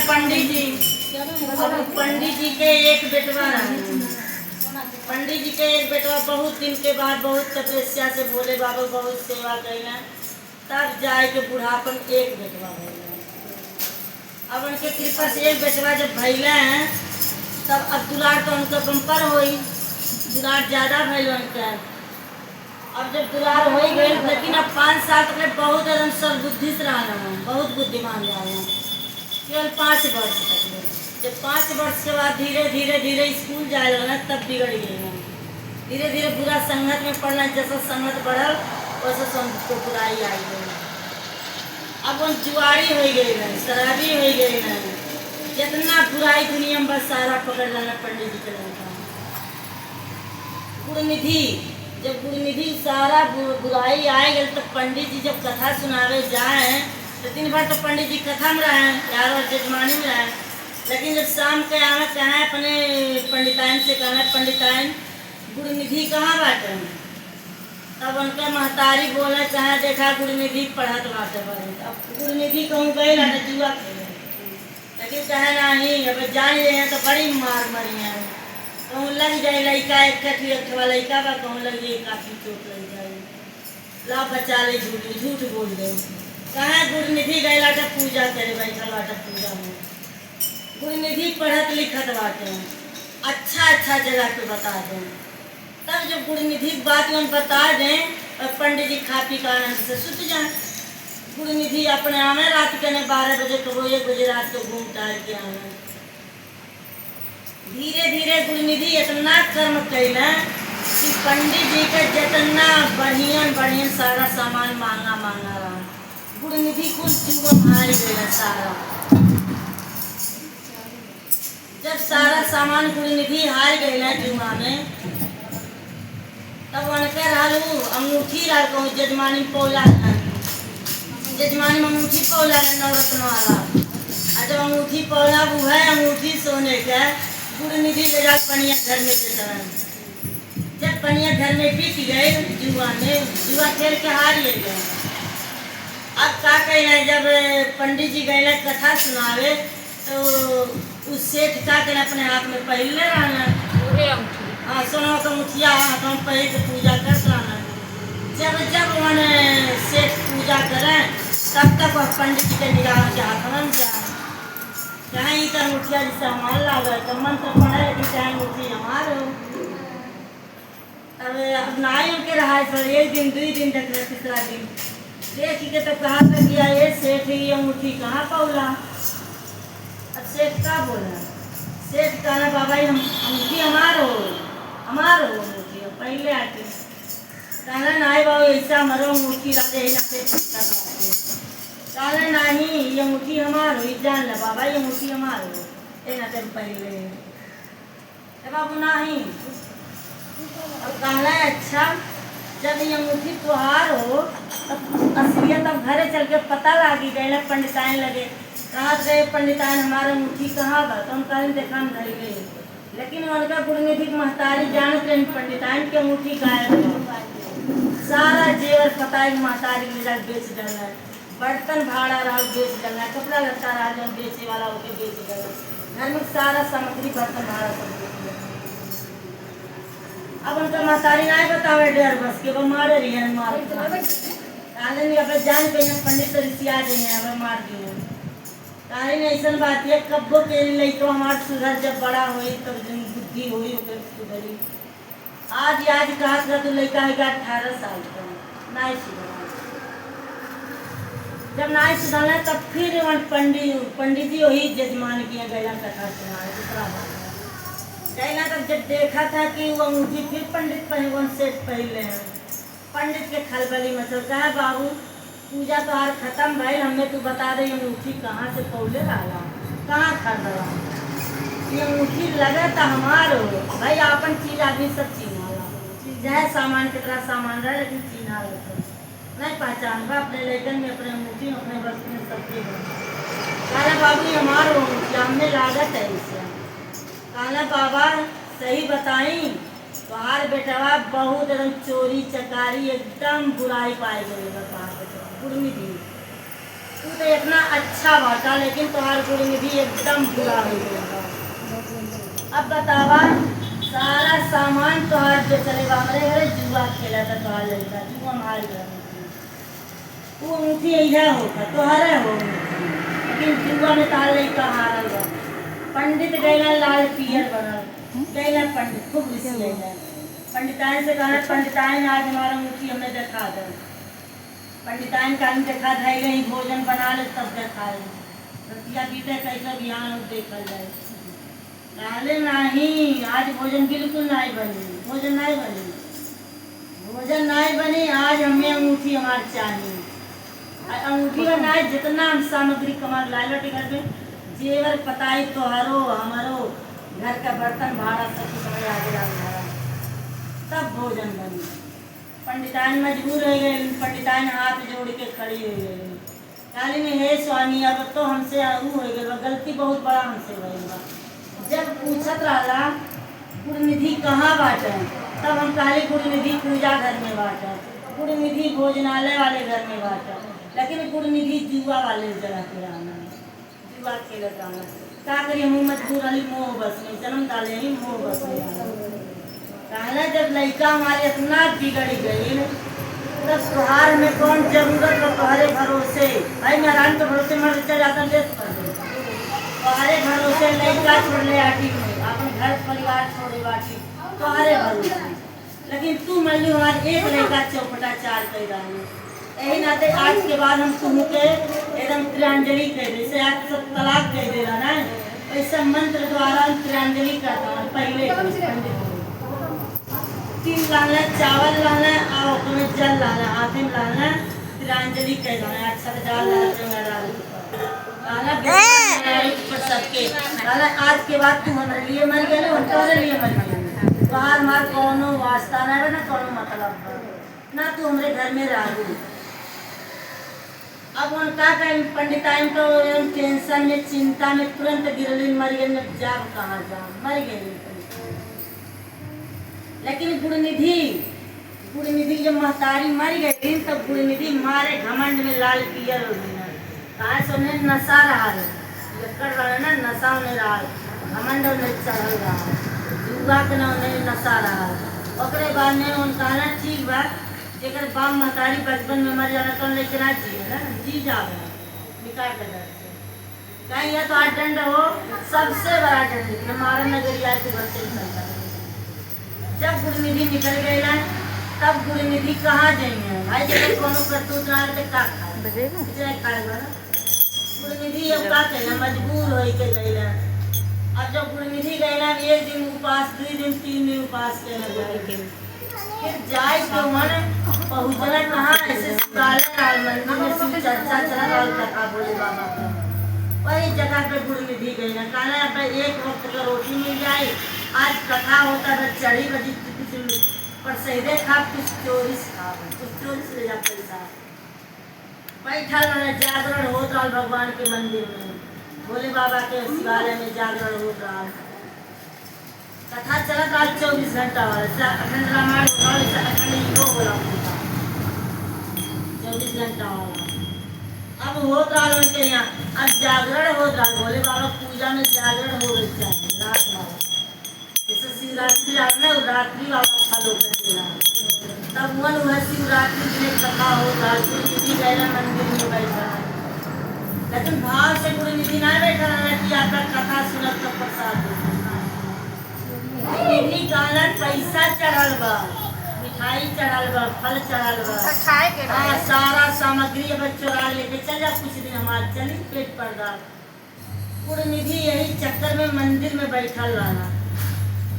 पंडित जी। पंडित जी के एक बेटवा रहे। पंडित जी के एक बेटवा बहुत दिन के बाद बहुत तपस्या से भोले बाबा बहुत सेवा कैला, तब जाए के बुढ़ापन एक बेटवा भैया। अब उनके कृपा से एक बेटवा जब भैया हैं तब अब दुलार तो उनका बम्पर होई, दुलार ज्यादा भैल उनका। अब जब दुलार हो गए लेकिन अब 5 साल तक बहुत एकदम सब बुद्धिस्ट रहा, बहुत बुद्धिमान रहा, केवल 5 वर्ष तक। जब 5 वर्ष के बाद धीरे धीरे धीरे स्कूल जाए लगा तब बिगड़ गई। धीरे धीरे बुरा संगत में पड़ना, जैसा संगत बढ़ल वैसे संगत को बुराई आई गई। अब वो जुआरी हो गई है, शराबी हो गई है, जितना बुराई दुनिया में बस सारा पकड़ लेना पंडित जी के लड़का। गुरुनिधि, जब गुरुनिधि सारा बुराई आए गई तो पंडित जी जब कथा सुनावे जाए तो दिन भर तो पंडित जी कथा में रहे, यार और जजमानी में रहे। लेकिन जब शाम के आना कहा अपने पंडिताइन से कहना, पंडिताइन गुरुनिधि कहाँ बाटे? तब उनका महतारी बोला चाहे देखा गुरुनिधि पढ़त बाटे बड़े। अब गुरुनिधि कहूँ गए ना जुआ खेले, लेकिन कहे नहीं अब जान जाए तो बड़ी मार मरी है। कहूँ लग जाए लड़का एक कटी अठवा लड़का बा, कहूँ लग जाए काफी चोट लग जाए, ला बचा ले, झूठ बोल दे। कहाँ गुरुनिधि गए तो पूजा करे बैठल बाटे पूजा में। गुरुनिधि पढ़त लिखत बाटे, अच्छा जगह पे बता दें। तब जब गुरुनिधि की बात उन बता दें और पंडित जी खा पी का आनंद से सुत जाए। गुरुनिधि अपने आवे रात के 12 बजे कबो 1 बजे रात को घूम टहल के आवे। धीरे धीरे गुरुनिधि इतना कर्म कैला कि पंडित जी के जितना बढ़िया सारा सामान मांगा रहा। गुरुनिधि कुछ जुआ हार गया सारा। जब सारा सामान गुरुनिधि हार गया जुआ में, तब उनके रहलू अंगूठी रह कहूँ जजमानी पौला, जजमानी में अंगूठी पौला नवरत्न वाला। और जब अंगूठी पौला वो है अंगूठी सोने का, गुरुनिधि ले जा पनिया घर में दे देना। जब पनिया घर में बीत गए जुआ में, जुआ खेल के हार ले गए। अब क्या कहना, जब पंडित जी गए कथा सुनावे तो उस सेठ का कहना अपने हाथ में पहले रहना, हाँ सोना का मुठिया हाथ में पहले के पूजा कर रहना। जब मैंने सेठ पूजा करें तब तक वह पंडित जी के निगाह के हाथ में जाए। चाहे इतना मुठिया जिससे हमारे लागे तो मंत्र पढ़े कि चाहे मुठी हमारे हो। अब नाई उनके रहा है सर, 1 दिन 2 दिन तक, तीसरा दिन सेठ के तो कहा था कि ये सेठ ये अंगूठी कहाँ पौला? अब सेठ का बोला, सेठ कहना बाबा हम अंगूठी हमारो अंगूठी पहले आके कहना नहीं बाबू ऐसा मरो अंगूठी राजे ही नाते कहना नहीं ये अंगूठी हमारो, ये जान ला बाबा ये अंगूठी हमारो ये नाते पहले बाबू नहीं। अब कहना अच्छा जब ये अंगूठी तुहार हो तब असलियत अब घरे चल के पता लागी गए। पंडिताइन लगे कहाँ गए पंडिताइन हमारा अंगूठी कहाँ बा? तो हम कहें देखा हम धर गए, लेकिन उनका गुरुनिधि महतारी जानते हैं पंडिताइन की अंगूठी गायब। सारा जेवर पता है महतारी ले जा बेच डाला, बर्तन भाड़ा रहा बेच डाला, कपड़ा लत्ता रहा जो बेचे वाला होके बेच डाला, घर में सारा सामग्री बर्तन भाड़ा सब बेच दिया। अब उनका महतारी नहीं बतावे डर बस के वो मारे रही है, मार नहीं अब जान पे पंडित तो रिसिया गए हैं, अब मार दिए कहीं नहीं। ऐसा बात है कब्बो के लिए तो हमारे सुधर जब बड़ा हुई तब तो बुद्धि हुई सुधरी। आज कहा था तो लड़का है 18 साल का नहीं सुधरा। जब नहीं सुधरना तब फिर पंडित जी वही जजमान किया गया कथा सुना दूसरा बात गया। तब जब देखा था कि वो अंगूठी फिर पंडित पहले सेठ पहले हैं, पंडित के खलबली मतलब कहा बाबू पूजा तो हार खत्म भाई, हमें तू बता दे अंगूठी कहाँ से पौले डाला, कहाँ खरीदा? ये अंगूठी लगा था हमारो भाई, अपन चीज आदमी सब चिन्हा चीज है, सामान कितना सामान रहा लेकिन चिन्हा रहता नहीं पहचान बा अपने लेकिन में अपने अंगूठी अपने वस्तु में सबके कहना बाबू हमारो अंगूठी हमने लागत है इसे। कहना बाबा सही बताई तुम्हार बेटवा बहुत एकदम चोरी चकारी एकदम बुराई पाई गई। गुरुनिधि तू तो इतना अच्छा बाटा, लेकिन तुम्हार गुड़ निधि एकदम बुरा हो गया। अब बतावा, सारा सामान तोहार जो चले हमारे घरे जुआ खेला था, तोहार लड़का जुआ मार गया। वो अंगूठी यही होगा तोहरे हो, लेकिन जुआ में तार लड़का हारल बा। पंडित गैला लाल पियर बनल गैला, पंडित खूब ऋषि गैला। पंडिताइन से कहना, पंडिताइन आज हमारा अंगूठी हमें दिखा दे। पंडिताइन का देखा धाई गई, भोजन बना ले तब देखा ले, रतिया बीते कैसा बिहान देखल जाए। कहले नहीं, आज भोजन बिल्कुल नहीं बनी, भोजन नहीं बनी, भोजन नहीं बनी। आज हमें अंगूठी हमारे चाहिए। अंगूठी में नहीं, जितना हम सामग्री कमा लाए लौटे घर में, जेवर पताई तोहरो हमारो घर का बर्तन भाड़ा सब कुछ हमारे आगे डाल, तब भोजन बनी। पंडिताइन मजबूर हो गए, पंडिताइन हाथ जोड़ के खड़ी हो गई। काली में हे स्वामी, अब तो हमसे आगू हो गए, गलती बहुत बड़ा हमसे हुआ। जब पूछत रहा गुड़ निधि कहाँ बाटे, तब हम कहले गुड़ निधि पूजा घर में बाटे, गुड़ निधि भोजनालय वाले घर में बाटे, लेकिन गुड़ निधि जुआ वाले जगह पे रहना, जुआ खेलत रहना। क्या करिए, मुँह मजबूर अली मोह बस में जन्म डाले ही मोह बस में। कहला जब लड़का हमारे इतना बिगड़ गई, तब सुहार में कौन जरूरत है तुम्हारे भरोसे। भाई नारायण के भरोसे मर चल जाता, तुम्हारे भरोसे लड़का छोड़ ले आटी में, अपने घर परिवार छोड़े बाटी तुम्हारे भरोसे। लेकिन तू मान ली हमारे एक लड़का चौपटा चार कर रही, यही नाते आज के बाद हम तुमके एकदम तिलांजलि कह दे, जैसे आज सब तलाक कह दे रहा ना, वैसे मंत्र द्वारा तिलांजलि करता हूँ। पहले 3 लाना चावल लाना और उसमें जल लाना, हाथ में लाना, तिलांजलि कह देना। अच्छा डाल पर सबके लाना। आज के बाद तू हमारे लिए मर गए, हम तुम्हारे लिए मर गए। बाहर मार कोनो वास्ता ना ना कोनो मतलब ना, तू हमारे घर में रह। अब उनका कहीं पंडिताइन तो टेंशन में चिंता में तुरंत गिरली, मर गए, जाब कहाँ जा मर गए। लेकिन गुड़ निधि जब महतारी मर गई, तब गुड़ निधि मारे घमंड में लाल पियर हो गई। कहा से उन्हें नशा रहा है, कर रहा ना नशा उन्हें रहा, घमंड उन्हें चढ़ल रहा, जुआ के ना उन्हें नशा रहा। ओकरे बाद में उनका ना ठीक बा, जेकर बाप महतारी बचपन में मर जाना तो लेके ना जिए ना, जी जावे निकाल के दर से। कहीं यह तो दंड हो, सबसे बड़ा दंड हमारा नगरिया से बच्चे निकलता। जब गुड़ निधि निकल गई ना, तब गुड़ निधि कहाँ जाइए भाई, जब कोनो करतूत ना तो का खाएगा ना। गुड़ निधि अब का कहना, मजबूर हो के गई। अब जब गुड़ निधि गई ना, 1 दिन उपास, 2 दिन 3 दिन उपास करना जाए, फिर जाए तो मन पहुँचना कहाँ, ऐसे शिवालय मंदिर में शिव चर्चा चला रहा कथा बोले बाबा का, वही जगह पे गुड़ निधि गई ना। कहना अब 1 वक्त का रोटी मिल जाए, आज कथा होता था चढ़ी बजी कुछ पर सहीदे खा, कुछ चोरी खा, कुछ चोरी से ले जा पैसा। बैठा रहा जागरण हो रहा भगवान के मंदिर में, भोले बाबा के शिवालय में जागरण हो रहा, कथा चला था 24 घंटा वाला, अखंड रामायण अखंड बोला 24 घंटा वाला। अब हो रहा उनके यहाँ, अब जागरण हो रहा, भोले बाबा पूजा में जागरण हो गई चाहिए रात वाला, जैसे शिवरात्रि आना रात्रि वाला फल होकर देना। तब मन हुआ शिवरात्रि में कथा हो रहा, गुड़ निधि गैला मंदिर में बैठा, लेकिन भाव से गुड़ निधि ना बैठा रहना कि आपका कथा सुनत तो प्रसाद निधि गालन पैसा चढ़ल बा, मिठाई चढ़ल बा, फल चढ़ल बा, हाँ सारा सामग्री अब चुरा लेके चल जा, कुछ दिन हमारे चली पेट पर डाल। गुड़ निधि यही चक्कर में मंदिर में बैठल रहना,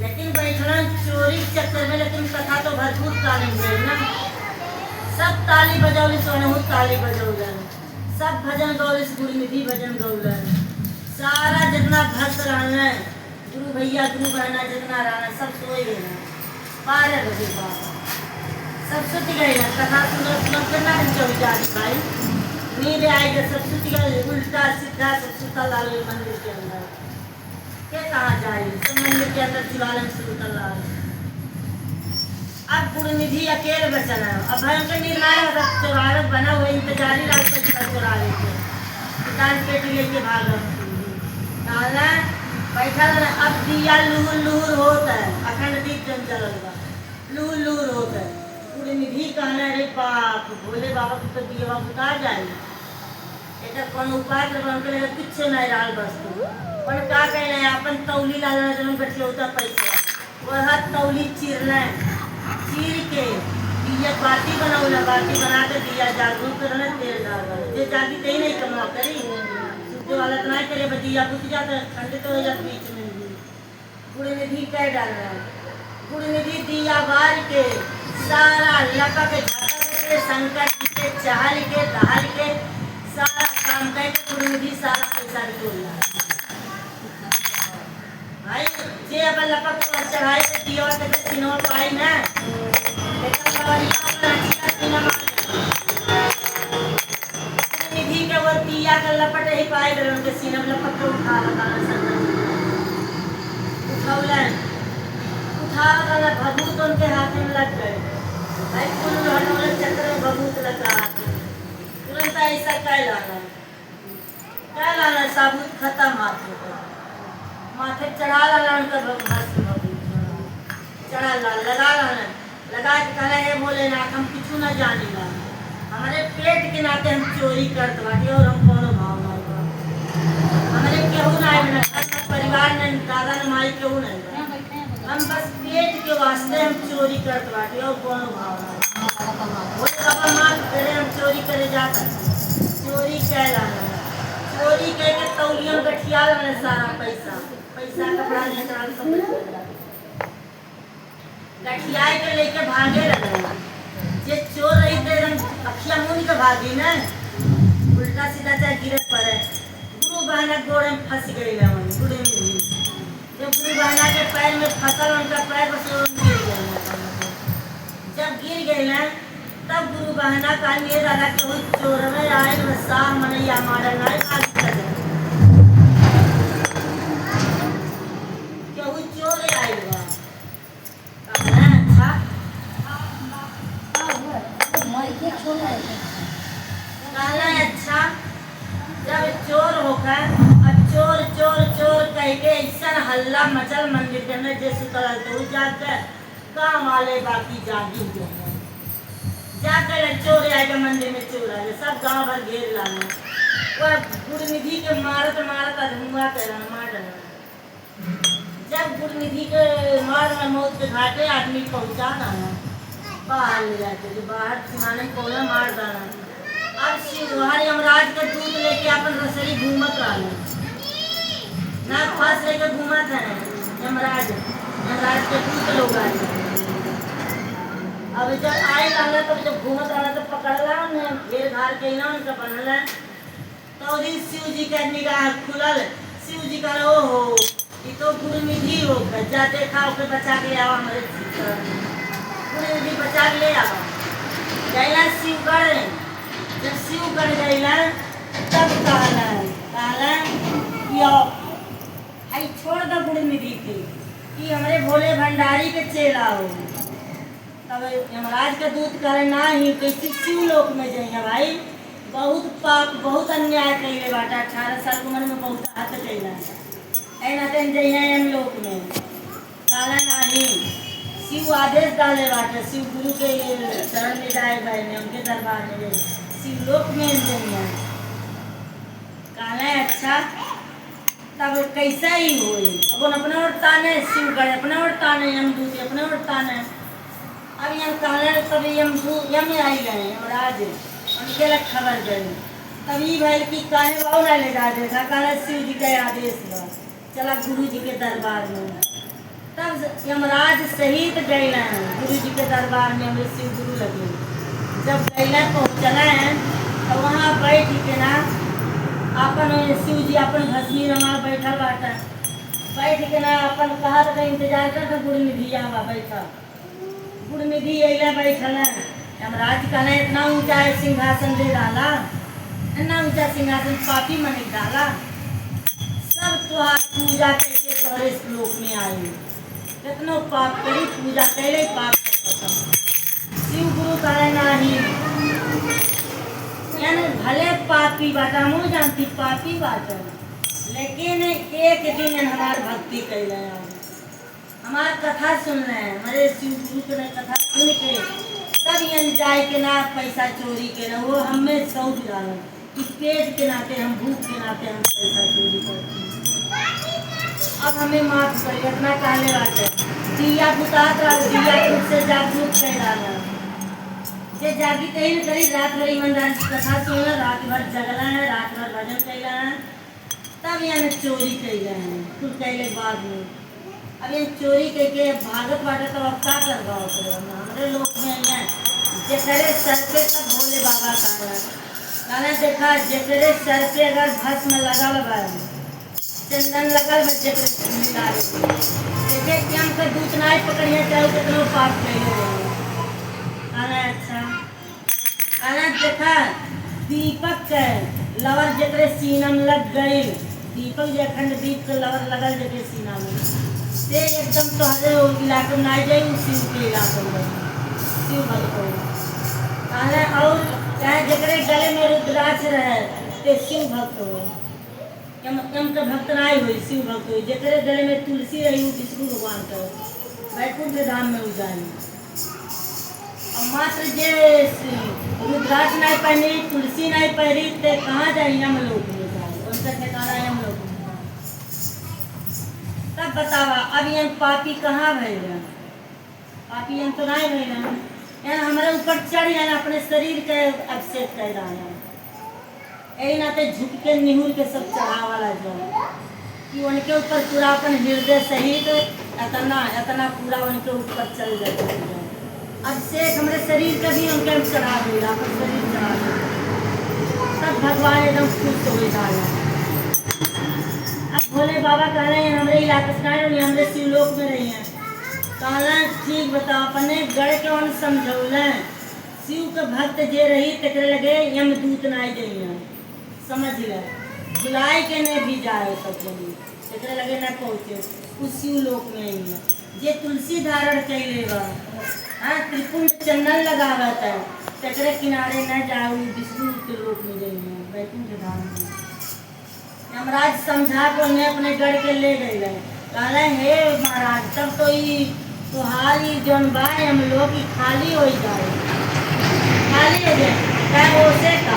लेकिन बैठना चोरी चक्कर में, लेकिन कथा तो भरपूर ताली गई ना। सब ताली बजौली, सोने ताली बजौल, सब भजन गौल, गुड़ निधि भजन गौल। सारा जितना भक्त रहना, गुरु भैया गुरु बहना जितना रहना, सब सोए गए ना 12 बजे बाद, सब सुत गए ना। कथा सुनत करना चौजारी भाई, नींद आएगा, सब सुत गए, उल्टा सीधा सब सुतल लाल मंदिर के अंदर के कहाँ जाए, सब मंदिर के अंदर शिवालय में सुतल लाल। अब गुड़ निधि अकेले बचल है, अब भयंकर निर्णय होगा, चौराहे बना हुआ इंतजारी रात चुरा लेते, दान पेटी लेके भागल कहला बैठा रहा। अब दिया लूर लूर होता है, अखंड दीप जम जलल बा, लूर लूर होता है। पूरे निधि कहना रे बाप भोले बाबा को तो दिया बुता जाए एक कौन उपाय कर बन के कुछ नहीं रहा वस्तु पर का कहना है अपन तौली लाना जब बैठे होता पैसा वह तौली चीरना चीर के दिया बाटी बनाऊला, बाटी बना के दिया जागरूक करना, तेल डालना जो जागी ते नहीं कमा करी शुद्ध वाला तो नहीं करे दिया बुझ जाता ठंडे तो हो जाता बीच में भी। गुड़ निधि कह डालना, गुड़ निधि दिया बार के सारा लपक झाका के शंकर जी के चहल के दहल के सारा काम करके गुड़ निधि सारा पैसा निकलना भाई जे अब लपक को चढ़ाई के दिया के सिनेमा पाई ना लेकिन सवारियां पर अच्छा सिनेमा निधि के वो दिया के लपट ही पाए गए उनके सिनेमा लपक को उठा लगा उठावलन उठा लगा भभूत उनके हाथ में लग गए भाई कुल हटोले चक्कर में भभूत लगा तुरंत ऐसा क्या लाना साबुत खत्म हाथ माथे चढ़ा लाना उनका भभूत चढ़ा ला लगा लाना लगा के कहना है भोलेनाथ हम कुछ न जानेगा हमारे पेट के नाते हम चोरी करते बाटी और हम कोनो भाव नहीं हमारे केहू नहीं बना परिवार ने दादा ने माई केहू नहीं हम बस पेट के वास्ते हम चोरी करते बाटी और कोनो भाव नहीं बोले बाबा माफ करे हम चोरी करे जाता चोरी कह लाना चोरी कह के तौलियों गठिया लाना सारा पैसा पैसा कपड़ा लेकर सब गठिया के लेके भागे लगे जे चोर रही थे अखिया मुंह के भागी ना उल्टा सीधा चाहे गिरे पड़े गुरु बहना गोड़े में फंस गई है गुरु में जब गुरु बहना के पैर में फसल उनका पैर बस गिर गया जब गिर गई ना तब गुरु बहना का ये दादा के चोर में आए रस्सा मनैया मारा नहीं भाग कर केहू चोर आएगा अच्छा जब चोर होकर अब चोर चोर चोर कह के ऐसा हल्ला मचल मंदिर के अंदर जैसे तरह तो जाकर काम वाले बाकी जागी जाकर चोर आएगा मंदिर में चोर आए सब गांव भर घेर लाना वह गुड़ निधि के मारत मारत धुआं कर मार डाला जब गुड़ निधि के मार में मौत के घाटे आदमी पहुंचा डाला बाहर ले जाते जो बाहर सिमाने कोला मार डाला अब शिवहार यमराज का दूध लेके अपन रसरी घूमत रहा ना फांस लेके घूमत है यमराज के दूध लोग आए अब जब आए लाला तब जब घूमत रहा तो पकड़ला ने घेर घार के ना उनका बनला तो शिव जी का निगाह खुलल शिव जी का ओहो ये तो गुड़ निधि हो जा देखा ओके बचा के आवा हमारे गुड़ निधि बचा के ले आवा गैला शिवगढ़ जब शिवगढ़ गैला तब कहला कि आई छोड़ दो गुड़ निधि के कि हमारे भोले भंडारी के चेला हो तब यमराज का दूत करे ना ही कैसे शिव लोक में जाइए भाई बहुत पाप बहुत अन्याय कैले बाटा 18 साल की उम्र में बहुत हाथ कैला ऐना तेन जाइए हम लोक में काला नहीं शिव आदेश डाले बाटे शिव गुरु के शरण में जाए बहने उनके दरबार में शिव लोक में जाइए काला अच्छा तब कैसा ही हो अब अपने और ताने शिव गए अपने और ताने यम दूत अपने और ताने अब यम कहने तब यम आई गए यमराज उनके लग खबर गई तभी भाई की काहे बाबू ना ले जा देखा काला शिव जी का आदेश बा चला गुरु जी के दरबार में तब यमराज सहित गए गुरु जी के दरबार में हमें शिव गुरु लगे जब गए पहुँचना है तो वहाँ बैठ के ना अपन शिव जी अपन भस्मी रमा बैठा बाटा बैठ के ना अपन कहा था इंतजार कर गुड़ निधि आवा बैठा गुड़ निधि अला बैठल यमराज कहना इतना ऊंचा सिंहासन दे डाला इतना ऊंचा सिंहासन पापी मन डाला सब तुहार पूजा करके तोहरे श्लोक में आई कितनो पाप करी पूजा करे पाप खत्म शिव गुरु करे नाही यानी भले पापी बाटा मुँह जानती पापी बाटा, लेकिन एक दिन हमार भक्ति कैले हमार कथा सुन रहे हैं, हमारे शिव गुरु के कथा सुन के तब यन जाए के ना पैसा चोरी के ना, वो हमें सौ डाल कि पेट के नाते हम भूख के नाते हम पैसा चोरी करते हैं। अब हमें माफ करिए, इतना कहने बात है दिया बुतात दिया से जागरूक कर डाला जे जागी कहीं करी रात भर ईमानदार कथा सुनना, रात भर जगला है, रात भर भजन कैला है, तब यहाँ चोरी कैले हैं कुल कैले बाद में। अब ये चोरी करके भागत बाटे तो अब क्या करवा हमारे लोग में यहाँ जकरे सर पे तब भोले बाबा का देखा जकरे सर पे अगर भस्म लगा लगा चंदन लगल बच्चे देखे क्या कर दूध नाई पकड़िए चाहे कितना पाप कैले आना। अच्छा आना देखा दीपक के लवर जकरे सीना में लग गई, दीपक जो अखंड दीप के लवर लगल जगह सीना में से एकदम तोहरे इलाके में आई जाए शिव के इलाके में शिव भक्त और चाहे जकरे गले में रुद्राक्ष रहे तो शिव भक्त हो, यम के भक्त नाई हुई शिव भक्त हुई, जकरे गले में तुलसी रही विष्णु भगवान का वैकुंठ धाम में उजाई। और मात्र जे रुद्राक्ष नहीं पहनी तुलसी नहीं पहनी तो कहाँ जाए यम लोग में जाए, उनका ठिकाना यम लोग में जाए। तब बतावा अब यन पापी कहाँ भैल, पापी यन तो नहीं भैल यानी हमारे ऊपर चढ़ जाना अपने शरीर के अभिषेक कर रहा है, यही नाते झुक के निहुर के सब चढ़ा वाला जाए कि उनके ऊपर पूरा अपन हृदय सहित इतना इतना पूरा उनके ऊपर चल जाए। अभिषेक हमारे शरीर का भी उनके चढ़ा देगा, अपन शरीर चढ़ा देगा तब भगवान एकदम खुश हो जाए। अब भोले बाबा कह रहे हैं हमारे इलाके से नहीं हमारे शिवलोक में रही हैं, कहना ठीक बताओ अपने गढ़ के उन समझौल शिव के भक्त जे रही तकरे लगे यम दूत नाई जाइए समझ ले बुलाए के नहीं भी जाए सब जनी तकरे लगे न पहुँचे उस शिव लोक में ही है जे तुलसी धारण कैले बा हाँ त्रिपुंड चंदन लगावत है तकरे किनारे न जाऊ विष्णु के लोक में जाइए वैकुंठ धाम में। यमराज समझा को उन्हें अपने गढ़ के ले गए, कहला हे महाराज तब तो ये तुहारी जौन बा हम लोग की खाली हो जाए, खाली हो जाए क्या हो से का